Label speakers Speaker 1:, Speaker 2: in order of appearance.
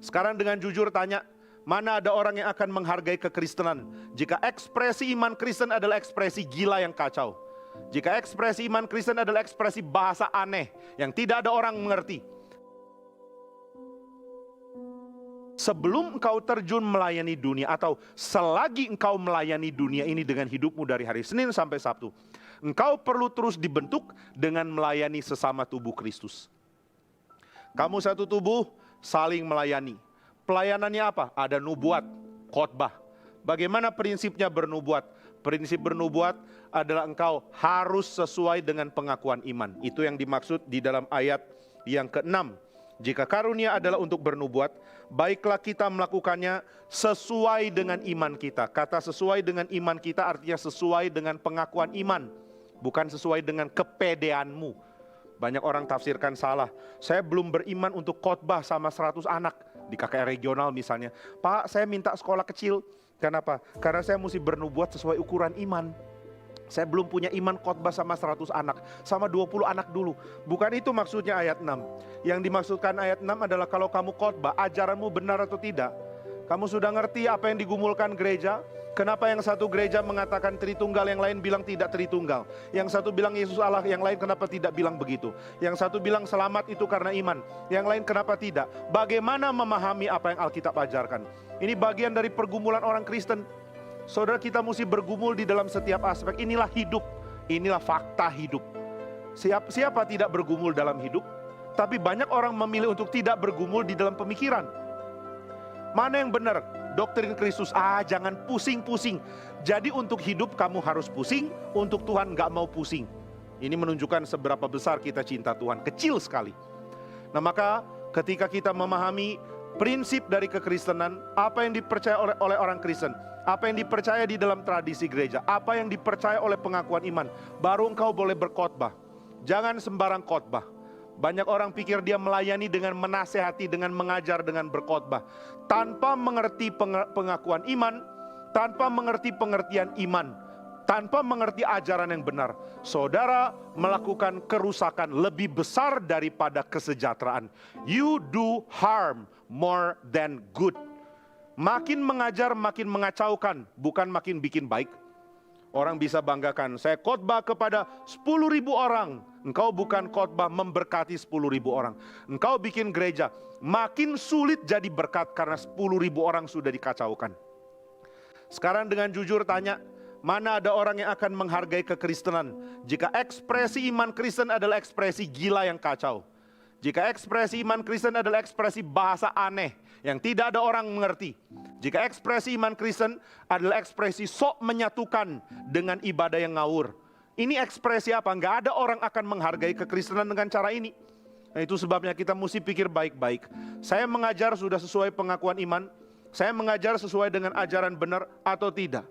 Speaker 1: Sekarang dengan jujur tanya, mana ada orang yang akan menghargai kekristenan jika ekspresi iman Kristen adalah ekspresi gila yang kacau? Jika ekspresi iman Kristen adalah ekspresi bahasa aneh yang tidak ada orang mengerti. Sebelum engkau terjun melayani dunia, atau selagi engkau melayani dunia ini dengan hidupmu dari hari Senin sampai Sabtu, engkau perlu terus dibentuk dengan melayani sesama tubuh Kristus. Kamu satu tubuh, saling melayani. Pelayanannya apa? Ada nubuat, khotbah. Bagaimana prinsipnya bernubuat? Prinsip bernubuat adalah engkau harus sesuai dengan pengakuan iman. Itu yang dimaksud di dalam ayat yang ke-6. Jika karunia adalah untuk bernubuat, baiklah kita melakukannya sesuai dengan iman kita. Kata sesuai dengan iman kita artinya sesuai dengan pengakuan iman, bukan sesuai dengan kepedeanmu. Banyak orang tafsirkan salah. Saya belum beriman untuk khotbah sama 100 anak. Di KKR regional misalnya, Pak, saya minta sekolah kecil. Kenapa? Karena saya mesti bernubuat sesuai ukuran iman. Saya belum punya iman khotbah sama 100 anak, sama 20 anak dulu. Bukan itu maksudnya ayat 6. Yang dimaksudkan ayat 6 adalah kalau kamu khotbah, ajaranmu benar atau tidak. Kamu sudah ngerti apa yang digumulkan gereja? Kenapa yang satu gereja mengatakan Tritunggal, yang lain bilang tidak Tritunggal? Yang satu bilang Yesus Allah, yang lain kenapa tidak bilang begitu? Yang satu bilang selamat itu karena iman, yang lain kenapa tidak? Bagaimana memahami apa yang Alkitab ajarkan? Ini bagian dari pergumulan orang Kristen. Saudara, kita mesti bergumul di dalam setiap aspek. Inilah hidup, inilah fakta hidup. Siapa tidak bergumul dalam hidup? Tapi banyak orang memilih untuk tidak bergumul di dalam pemikiran. Mana yang benar? Doktrin Kristus, jangan pusing-pusing. Jadi untuk hidup kamu harus pusing, untuk Tuhan gak mau pusing. Ini menunjukkan seberapa besar kita cinta Tuhan, kecil sekali. Nah maka ketika kita memahami prinsip dari kekristenan, apa yang dipercaya oleh orang Kristen, apa yang dipercaya di dalam tradisi gereja, apa yang dipercaya oleh pengakuan iman, baru engkau boleh berkhotbah. Jangan sembarang khotbah. Banyak orang pikir dia melayani dengan menasehati, dengan mengajar, dengan berkhotbah, tanpa mengerti pengakuan iman, tanpa mengerti pengertian iman, tanpa mengerti ajaran yang benar. Saudara melakukan kerusakan lebih besar daripada kesejahteraan. You do harm more than good. Makin mengajar makin mengacaukan, bukan makin bikin baik. Orang bisa banggakan, saya khotbah kepada 10.000 orang. Engkau bukan khotbah memberkati 10.000 orang. Engkau bikin gereja makin sulit jadi berkat karena 10.000 orang sudah dikacaukan. Sekarang dengan jujur tanya, mana ada orang yang akan menghargai kekristenan jika ekspresi iman Kristen adalah ekspresi gila yang kacau? Jika ekspresi iman Kristen adalah ekspresi bahasa aneh yang tidak ada orang mengerti. Jika ekspresi iman Kristen adalah ekspresi sok menyatukan dengan ibadah yang ngawur. Ini ekspresi apa? Nggak ada orang akan menghargai kekristenan dengan cara ini. Nah, itu sebabnya kita mesti pikir baik-baik. Saya mengajar sudah sesuai pengakuan iman. Saya mengajar sesuai dengan ajaran benar atau tidak.